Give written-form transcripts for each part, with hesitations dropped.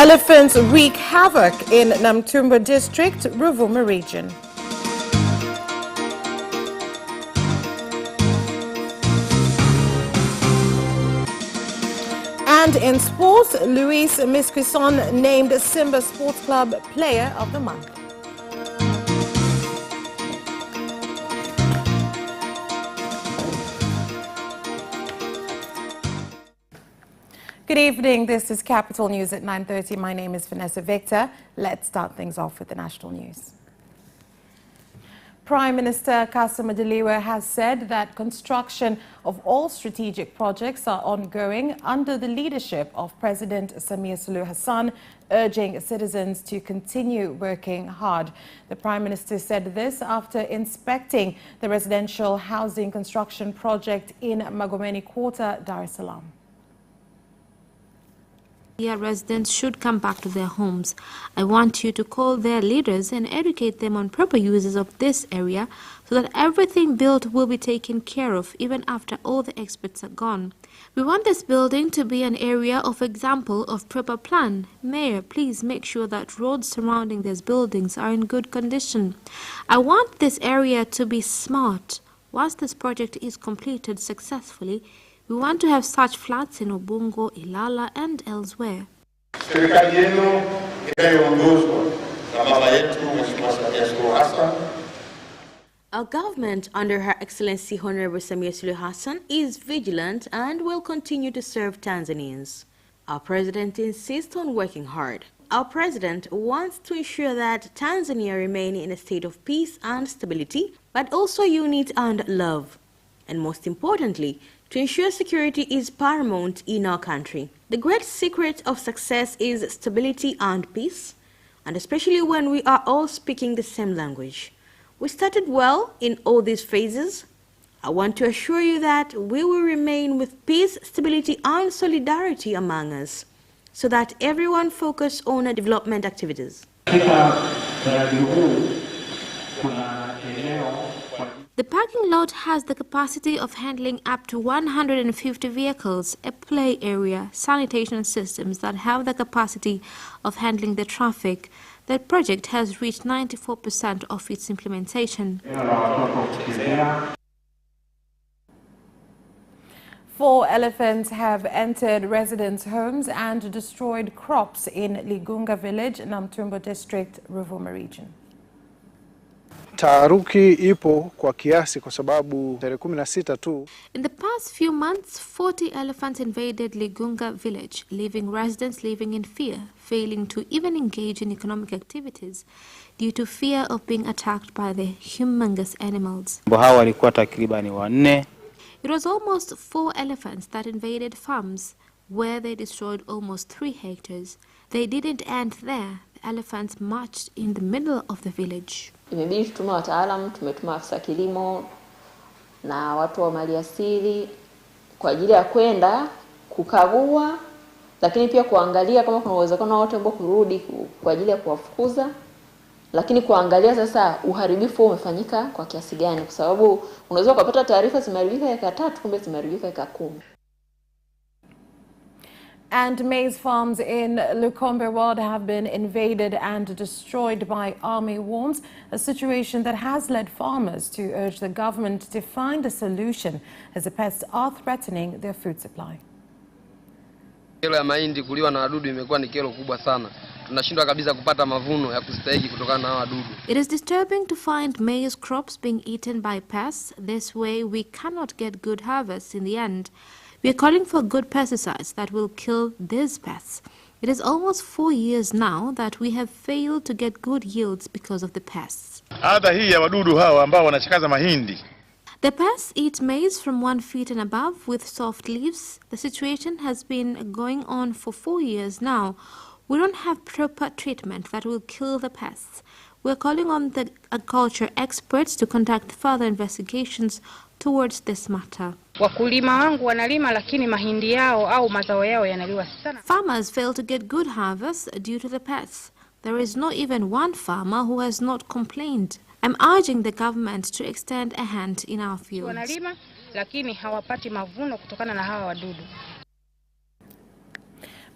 Elephants wreak havoc in Namtimba district, Ruvuma region. And in sports, Luis Misquison named Simba Sports Club Player of the Month. Good evening. This is Capital News at 9:30. My name is Vanessa Victor. Let's start things off with the national news. Prime Minister Kassim Majaliwa has said that construction of all strategic projects are ongoing under the leadership of President Samia Suluhu Hassan, urging citizens to continue working hard. The Prime Minister said this after inspecting the residential housing construction project in Magomeni Quarter, Dar es Salaam. Residents should come back to their homes. I want you to call their leaders and educate them on proper uses of this area so that everything built will be taken care of even after all the experts are gone. We want this building to be an area of example of proper plan. Mayor, please make sure that roads surrounding these buildings are in good condition. I want this area to be smart. Once this project is completed successfully, we want to have such flats in Ubungo, Ilala, and elsewhere. Our government, under Her Excellency Honorable Samia Suluhu Hassan, is vigilant and will continue to serve Tanzanians. Our president insists on working hard. Our president wants to ensure that Tanzania remain in a state of peace and stability, but also unity and love. And most importantly, to ensure security is paramount in our country. The great secret of success is stability and peace, and especially when we are all speaking the same language. We started well in all these phases. I want to assure you that we will remain with peace, stability, and solidarity among us, so that everyone focus on development activities. The parking lot has the capacity of handling up to 150 vehicles, a play area, sanitation systems that have the capacity of handling the traffic. The project has reached 94% of its implementation. 4 elephants have entered residents' homes and destroyed crops in Ligunga village, Namtimba district, Ruvuma region. Taharuki ipo kwa kiasi kwa sababu tarehe 16 tu. In the past few months, 40 elephants invaded Ligunga village, leaving residents living in fear, failing to even engage in economic activities due to fear of being attacked by the humongous animals. Hawa walikuwa takribani 4. It was almost 4 elephants that invaded farms where they destroyed almost 3 hectares. They didn't end there. The elephants marched in the middle of the village. Imebidi tutume wataalamu, tumetuma afisa kilimo na watu wa maliasili kwa ajili ya kwenda kukagua, lakini pia kuangalia kama kuna uwezekano wote ambao kurudi kwa ajili ya kuwafukuza, lakini kuangalia sasa uharibifu umefanyika kwa kiasi gani, kwa sababu unaweza kupata taarifa zimeharibika eka 3 kumbe zimeharibika eka 10. And maize farms in Lukombe Ward have been invaded and destroyed by army worms, a situation that has led farmers to urge the government to find a solution as the pests are threatening their food supply. Kero ya mahindi kuliwa na wadudu imekuwa ni kero kubwa sana. Tunashindwa kabisa kupata mavuno ya kustahili kutokana na wadudu. It is disturbing to find maize crops being eaten by pests. This way we cannot get good harvests in the end. We are calling for good pesticides that will kill these pests. It is almost 4 years now that we have failed to get good yields because of the pests. Hata hii ya wadudu hawa ambao wanachakaza mahindi. The pests eat maize from 1 feet and above with soft leaves. The situation has been going on for 4 years now. We don't have proper treatment that will kill the pests. We are calling on the agriculture experts to conduct further investigations towards this matter. Wakulima wangu wanalima lakini mahindi yao au mazao yao yanaliwa sana. Farmers fail to get good harvests due to the pests. There is not even one farmer who has not complained. I'm urging the government to extend a hand in our fields. Wanalima lakini hawapati mavuno kutokana na hawa wadudu.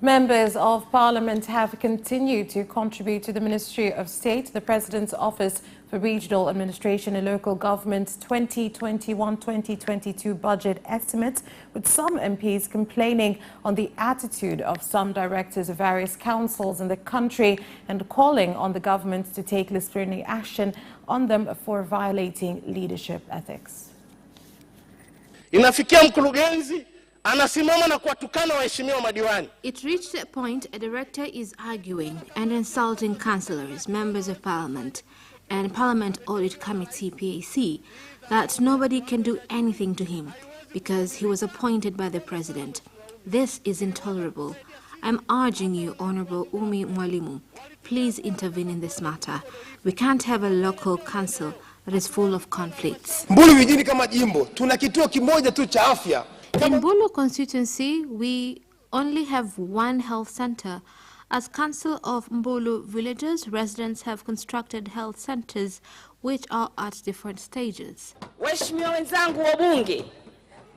Members of Parliament have continued to contribute to the Ministry of State, the President's Office for Regional Administration and Local Government's 2021-2022 budget estimates, with some MPs complaining on the attitude of some directors of various councils in the country and calling on the government to take disciplinary action on them for violating leadership ethics. Inafikia mkurugenzi anasimama na kuwatukana waheshimiwa madiwani. It reached a point a director is arguing and insulting councillors, members of parliament, and Parliament Audit Committee PAC that nobody can do anything to him because he was appointed by the president. This is intolerable. I'm urging you, Honorable Umi Mwalimu, please intervene in this matter. We can't have a local council that is full of conflicts. Mbulu vijini kama jimbo, tuna kituo kimoja tu cha afya. In Mbulu constituency, we only have one health center. As Council of Mbulu villages, residents have constructed health centers which are at different stages. Waheshimiwa wenzangu wabunge,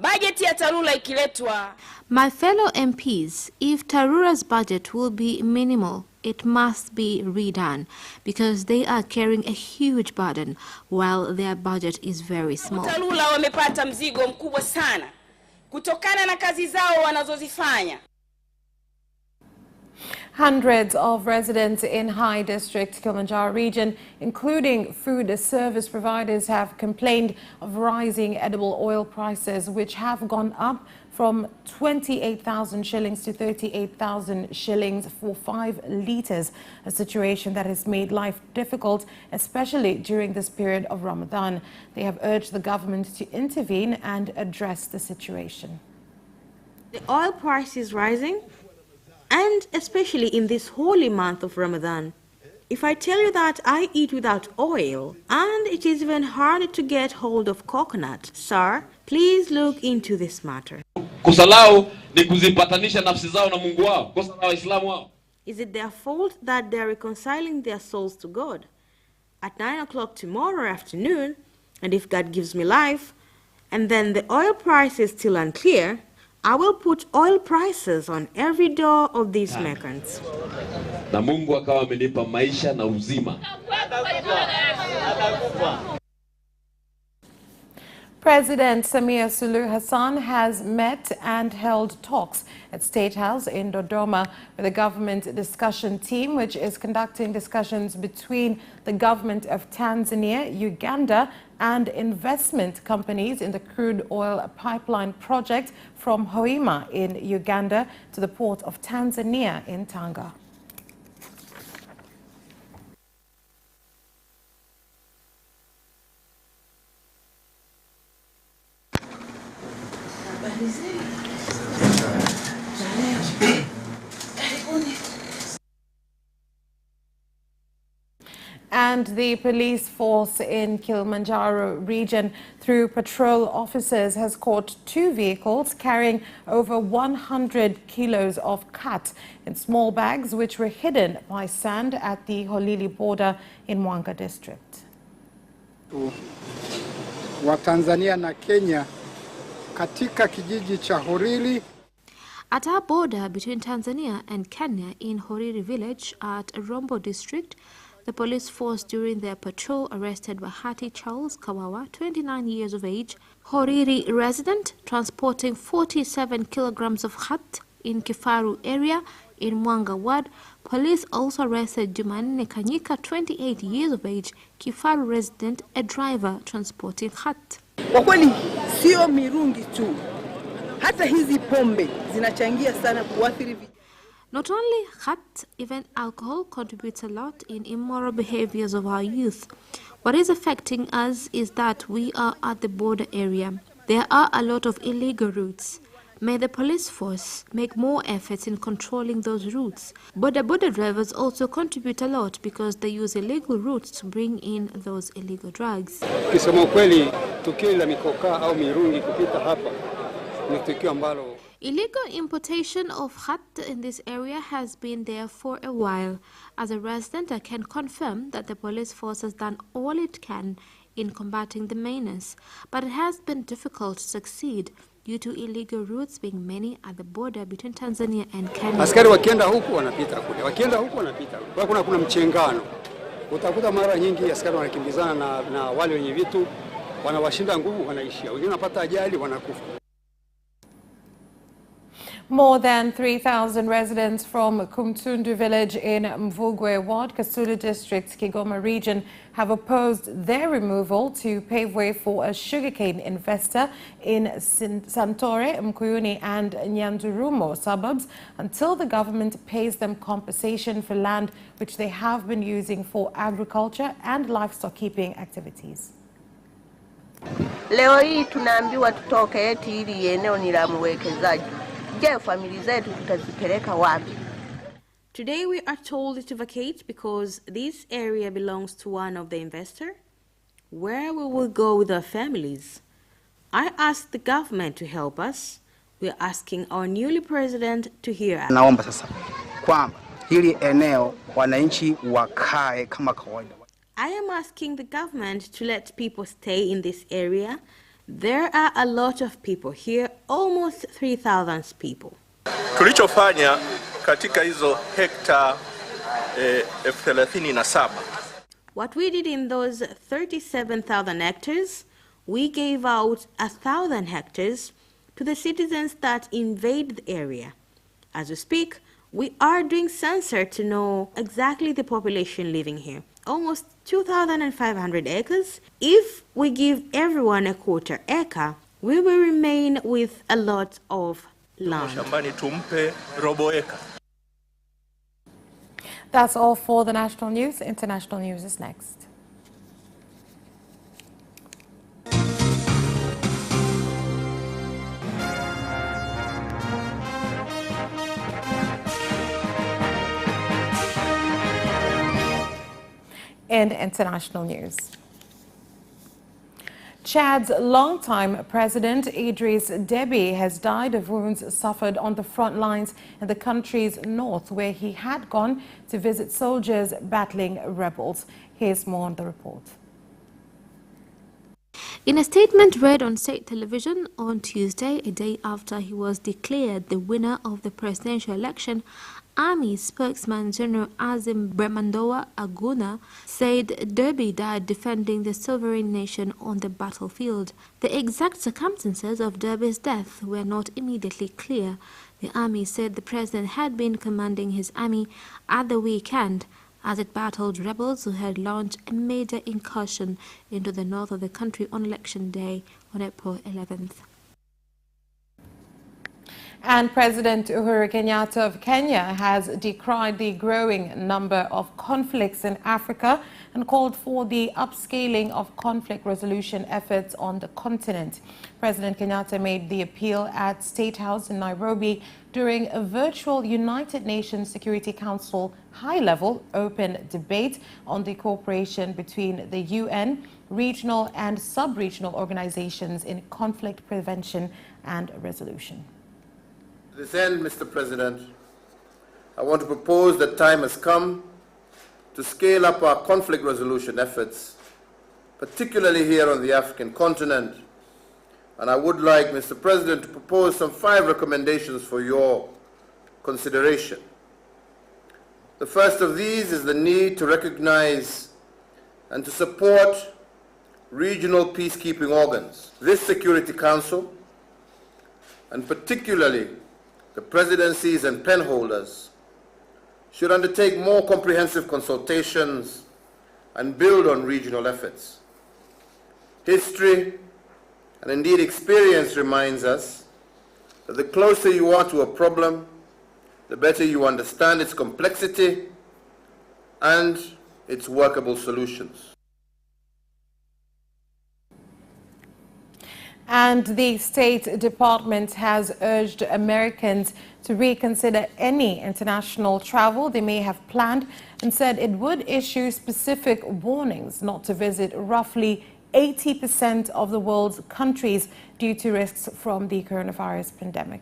bajeti ya TARURA ikiletwa. My fellow MPs, if TARURA's budget will be minimal, it must be redone because they are carrying a huge burden while their budget is very small. TARURA wamepata mzigo mkubwa sana kutokana na kazi zao wanazozifanya. Hundreds of residents in High District Kilimanjaro region, including food service providers, have complained of rising edible oil prices, which have gone up from 28,000 shillings to 38,000 shillings for 5 litres, a situation that has made life difficult, especially during this period of Ramadan. They have urged the government to intervene and address the situation. The oil price is rising, and especially in this holy month of Ramadan. If I tell you that I eat without oil, and it is even harder to get hold of coconut, sir, please look into this matter. Kosa lao ni kuzipatanisha nafsi zao na Mungu wao. Kosa la Waislamu wao. Is it their fault that they are reconciling their souls to God? At 9 o'clock tomorrow afternoon, and if God gives me life, and then the oil price is still unclear, I will put oil prices on every door of these merchants. Na Mungu akawa amenipa maisha na uzima. President Samia Suluhu Hassan has met and held talks at State House in Dodoma with the government discussion team, which is conducting discussions between the government of Tanzania, Uganda, and investment companies in the crude oil pipeline project from Hoima in Uganda to the port of Tanzania in Tanga. And the police force in Kilimanjaro region, through patrol officers, has caught 2 vehicles carrying over 100 kilos of cut in small bags, which were hidden by sand at the Holili border in Mwanga district. Wa Tanzania na Kenya katika kijiji cha Holili. At our border between Tanzania and Kenya in Horiri village at Rombo district, the police force during their patrol arrested Bahati Charles Kawawa, 29 years of age, Horiri resident, transporting 47 kilograms of khat in Kifaru area in Mwanga ward. Police also arrested Jumanne Kanyika, 28 years of age, Kifaru resident, a driver transporting khat. Kwa kweli sio mirungi tu, hata hizi pombe zinachangia sana kuathiri. Not only khat, even alcohol contributes a lot in immoral behaviors of our youth. What is affecting us is that we are at the border area. There are a lot of illegal routes. May the police force make more efforts in controlling those routes. Border drivers also contribute a lot because they use illegal routes to bring in those illegal drugs. Kusema kweli, tukio la mikoka au mirungi kupita hapa ni tukio ambalo. Illegal importation of khat in this area has been there for a while. As a resident, I can confirm that the police force has done all it can in combating the menace, but it has been difficult to succeed due to illegal routes being many at the border between Tanzania and Kenya. Askari wakienda huku wanapita kule, wakienda huku wanapita kule. Kuna mchengano. Utakuta mara nyingi askari wanakimbizana na wale wenye vitu, wanawashinda nguvu, wanaishia. Wengine wanapata ajali, wanakufa. More than 3,000 residents from Kumtundu village in Mvugwe Ward, Kasulu District, Kigoma region, have opposed their removal to pave way for a sugarcane investor in Santore, Mkuyuni and Nyandurumo suburbs until the government pays them compensation for land which they have been using for agriculture and livestock keeping activities. Leo hii tunaambiwa tutoke eti ili eneo ni la mwekezaji. Je, familia zetu tutazipeleka wapi? Today we are told to vacate because this area belongs to one of the investor. Where will we go with our families? I asked the government to help us. We are asking our newly president to hear us. Naomba sasa kwamba hili eneo wananchi wakae kama kawaida. I am asking the government to let people stay in this area. There are a lot of people here, almost 3,000 people. Tulichofanya katika hizo hekta 37. What we did in those 37,000 hectares, we gave out 1,000 hectares to the citizens that invade the area. As we speak, we are doing census to know exactly the population living here. Almost 2,500 acres. If we give everyone a quarter acre, we will remain with a lot of land. That's all for the national news. International news is next. In international news, Chad's longtime president Idriss Déby has died of wounds suffered on the front lines in the country's north, where he had gone to visit soldiers battling rebels. Here's more on the report. In a statement read on state television on Tuesday, a day after he was declared the winner of the presidential election, Army spokesman General Azim Bremandowa Aguna said Déby died defending the sovereign nation on the battlefield. The exact circumstances of Déby's death were not immediately clear. The army said the president had been commanding his army at the weekend as it battled rebels who had launched a major incursion into the north of the country on election day on April 11th. And President Uhuru Kenyatta of Kenya has decried the growing number of conflicts in Africa and called for the upscaling of conflict resolution efforts on the continent. President Kenyatta made the appeal at State House in Nairobi during a virtual United Nations Security Council high-level open debate on the cooperation between the UN, regional and sub-regional organizations in conflict prevention and resolution. To this end, Mr. President, I want to propose that time has come to scale up our conflict resolution efforts, particularly here on the African continent. And I would like, Mr. President, to propose some 5 recommendations for your consideration. The first of these is the need to recognize and to support regional peacekeeping organs. This Security Council, and particularly the presidencies and penholders, should undertake more comprehensive consultations and build on regional efforts. History and indeed experience reminds us that the closer you are to a problem, the better you understand its complexity and its workable solutions. And the State Department has urged Americans to reconsider any international travel they may have planned and said it would issue specific warnings not to visit roughly 80% of the world's countries due to risks from the coronavirus pandemic.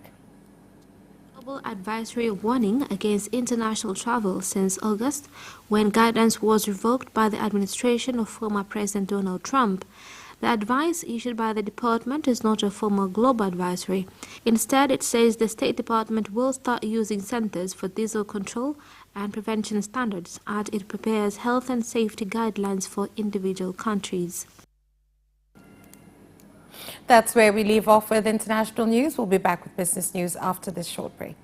Global advisory warning against international travel since August, when guidance was revoked by the administration of former President Donald Trump. The advice issued by the department is not a formal global advisory. Instead, it says the State Department will start using centers for diesel control and prevention standards as it prepares health and safety guidelines for individual countries. That's where we leave off with international news. We'll be back with business news after this short break.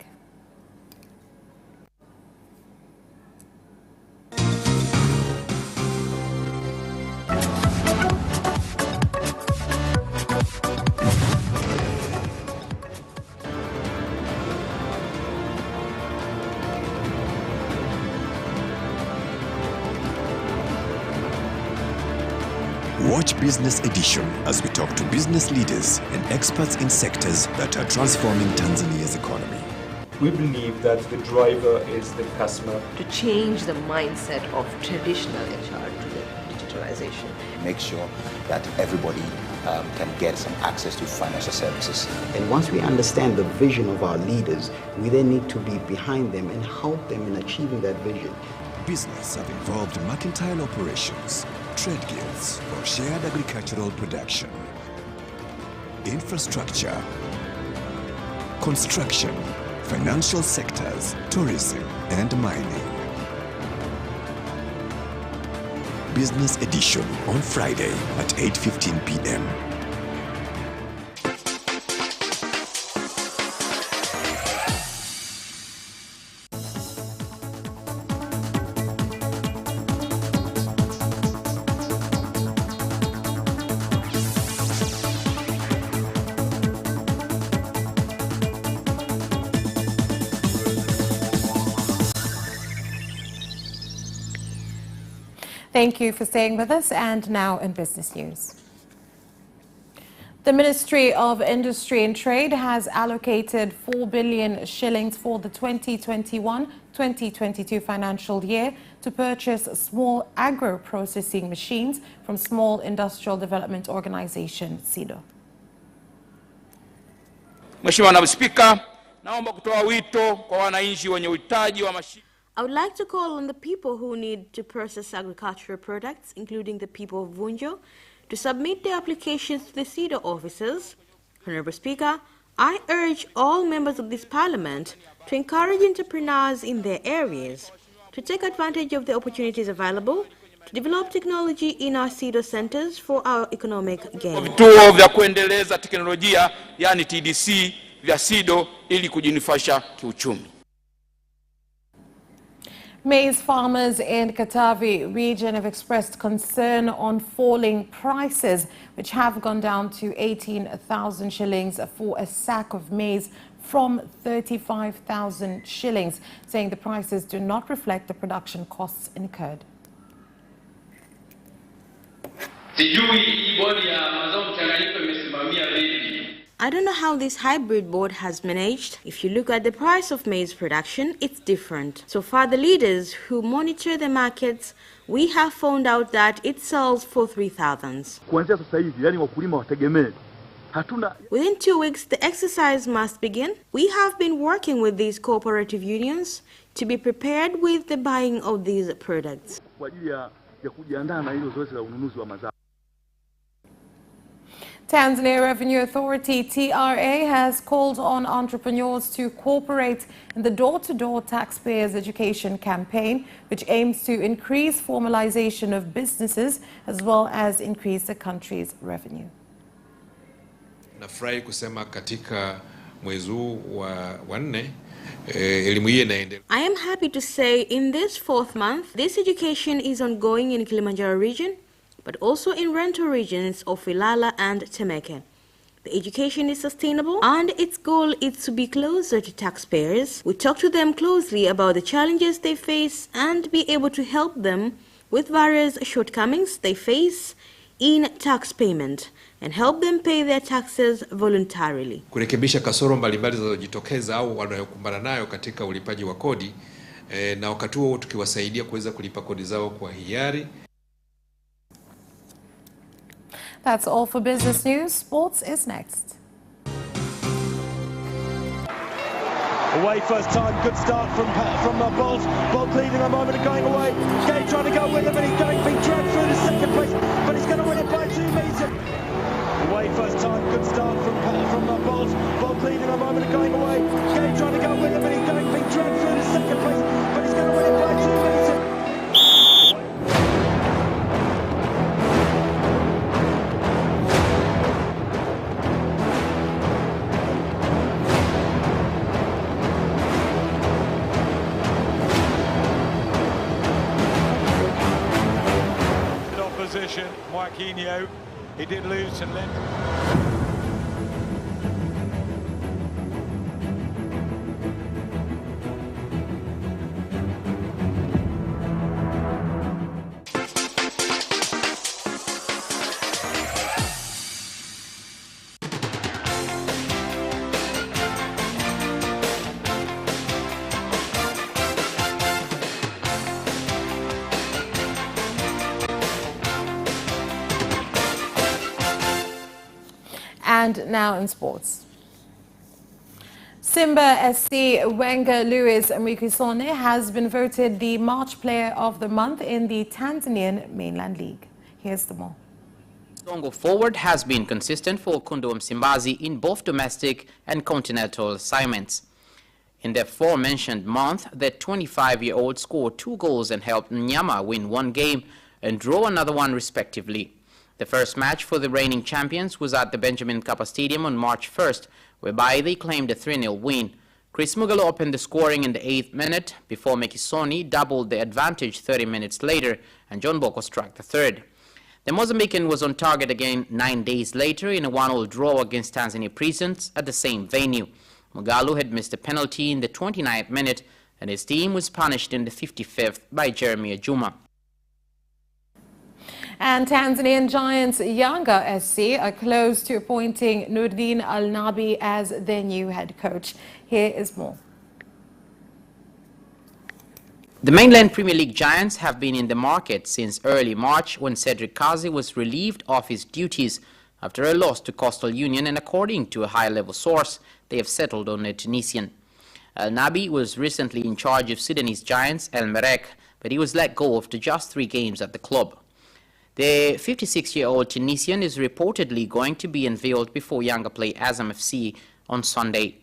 Watch Business Edition as we talk to business leaders and experts in sectors that are transforming Tanzania's economy. We believe that the driver is the customer. To change the mindset of traditional HR to the digitalization. Make sure that everybody can get some access to financial services. And once we understand the vision of our leaders, we then need to be behind them and help them in achieving that vision. Business have involved mercantile operations, trade guilds, or shared agricultural production, infrastructure, construction, financial sectors, tourism, and mining. Business Edition on Friday at 8:15 p.m. Thank you for staying with us. And now in business news. The Ministry of Industry and Trade has allocated 4 billion shillings for the 2021-2022 financial year to purchase small agro processing machines from Small Industrial Development Organization, SIDO. Mheshimiwa Naibu Spika, naomba kutoa wito kwa wananchi wenye uhitaji wa mashine. I would like to call on the people who need to process agricultural products, including the people of Vunjo, to submit their applications to the SIDO officers. Honorable Speaker, I urge all members of this Parliament to encourage entrepreneurs in their areas to take advantage of the opportunities available to develop technology in our SIDO centers for our economic gain. Vituo vya kuendeleza teknolojia, yani TDC, vya SIDO ili kujinufaisha kiuchumi. Maize farmers in Katavi region have expressed concern on falling prices, which have gone down to 18,000 shillings for a sack of maize from 35,000 shillings, saying the prices do not reflect the production costs incurred. I don't know how this hybrid board has managed. If you look at the price of maize production, it's different. So far, the leaders who monitor the markets, we have found out that it sells for 3,000. Within 2 weeks, the exercise must begin. We have been working with these cooperative unions to be prepared with the buying of these products. Tanzania Revenue Authority, TRA, has called on entrepreneurs to cooperate in the door-to-door taxpayers education campaign, which aims to increase formalization of businesses as well as increase the country's revenue. Nafurahi kusema katika mwezi wa 4 elimu hii inaendelea. I am happy to say in this 4th month, this education is ongoing in Kilimanjaro region, but also in rental regions of Ilala and Temeke. The education is sustainable and its goal is to be closer to taxpayers. We talk to them closely about the challenges they face and be able to help them with various shortcomings they face in tax payment and help them pay their taxes voluntarily. Kurekebisha kasoro mbalimbali zinazojitokeza au wanayokumbana nayo katika ulipaji wa kodi na wakati huo tukiwasaidia kuweza kulipa kodi zao kwa hiari. That's all for business news. Sports is next. Away first time, good start from Bolt. Bolt leading a moment and going away. Gay trying to go with him, and he's going to be dragged through to second place, but he's going to win it by 2 meters. Away first time, good start from Bolt. Bolt leading a moment and going away. Gay trying to go with him, and he's going to be dragged through to second place, but he's going to win it by 2 meters. Joaquinho, he did lose some length. And now in sports. Simba SC Wenger Louis Mkisone has been voted the March Player of the Month in the Tanzanian Mainland League. Here's the more. Songo forward has been consistent for Kundo Msimbazi in both domestic and continental assignments. In the aforementioned month, the 25-year-old scored 2 goals and helped Nyama win 1 game and draw another one respectively. The first match for the reigning champions was at the Benjamin Mkapa Stadium on March 1st, whereby they claimed a 3-0 win. Chris Mugalo opened the scoring in the 8th minute before Mkisoni doubled the advantage 30 minutes later, and John Boko struck the 3rd. The Mozambican was on target again 9 days later in a 1-1 draw against Tanzania Prisons at the same venue. Mugalo had missed a penalty in the 29th minute, and his team was punished in the 55th by Jeremy Ajuma. And Tanzanian giants Yanga SC are close to appointing Nurdin Al-Nabi as their new head coach. Here is more. The mainland Premier League giants have been in the market since early March when Cedric Kazi was relieved of his duties after a loss to Coastal Union, and according to a high-level source, they have settled on a Tunisian. Al-Nabi was recently in charge of Sudanese giants El Merreikh, but he was let go after just 3 games at the club. The 56-year-old Tunisian is reportedly going to be unveiled before Yanga play Azam FC on Sunday.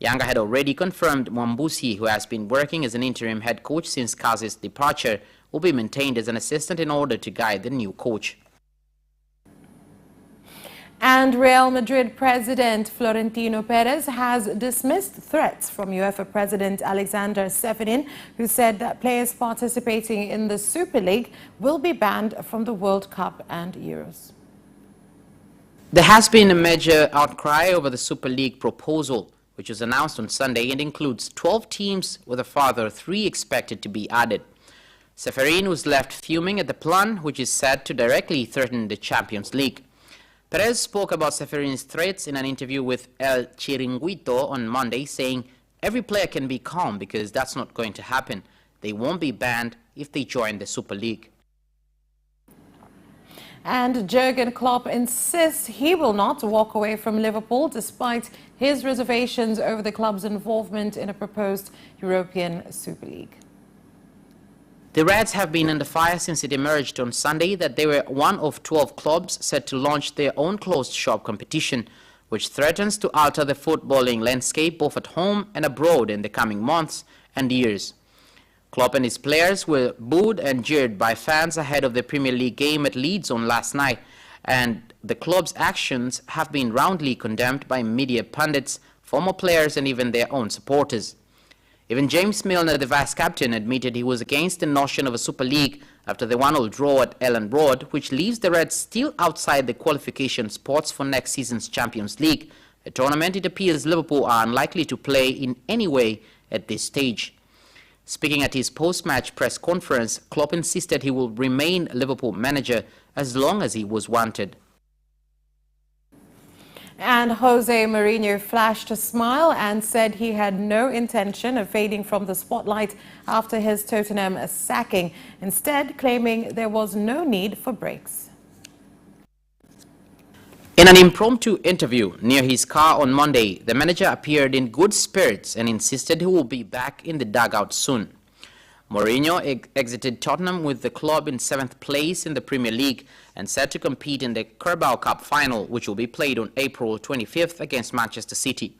Yanga had already confirmed Mwambusi, who has been working as an interim head coach since Kazi's departure, will be maintained as an assistant in order to guide the new coach. And Real Madrid President Florentino Perez has dismissed threats from UEFA President Alexander Seferin, who said that players participating in the Super League will be banned from the World Cup and Euros. There has been a major outcry over the Super League proposal, which was announced on Sunday and includes 12 teams with a further 3 expected to be added. Seferin was left fuming at the plan, which is said to directly threaten the Champions League. Perez spoke about Seferin's threats in an interview with El Chiringuito on Monday, saying, "Every player can be calm because that's not going to happen. They won't be banned if they join the Super League." And Jurgen Klopp insists he will not walk away from Liverpool despite his reservations over the club's involvement in a proposed European Super League. The Reds have been under fire since it emerged on Sunday that they were one of 12 clubs set to launch their own closed-shop competition, which threatens to alter the footballing landscape both at home and abroad in the coming months and years. Klopp and his players were booed and jeered by fans ahead of the Premier League game at Leeds on last night, and the club's actions have been roundly condemned by media pundits, former players and even their own supporters. Even James Milner, the vice-captain, admitted he was against the notion of a Super League after the 1-1 draw at Elland Road, which leaves the Reds still outside the qualification spots for next season's Champions League, a tournament it appears Liverpool are unlikely to play in any way at this stage. Speaking at his post-match press conference, Klopp insisted he will remain Liverpool manager as long as he was wanted. And Jose Mourinho flashed a smile and said he had no intention of fading from the spotlight after his Tottenham sacking, instead claiming there was no need for breaks. In an impromptu interview near his car on Monday, the manager appeared in good spirits and insisted he will be back in the dugout soon. Mourinho exited Tottenham with the club in 7th place in the Premier League and set to compete in the Carabao Cup final, which will be played on April 25th against Manchester City.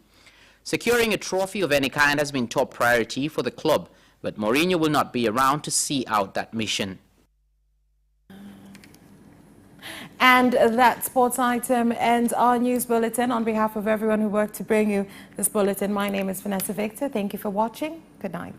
Securing a trophy of any kind has been top priority for the club, but Mourinho will not be around to see out that mission. And that sports item ends our news bulletin. On behalf of everyone who worked to bring you this bulletin, my name is Vanessa Victor. Thank you for watching. Good night.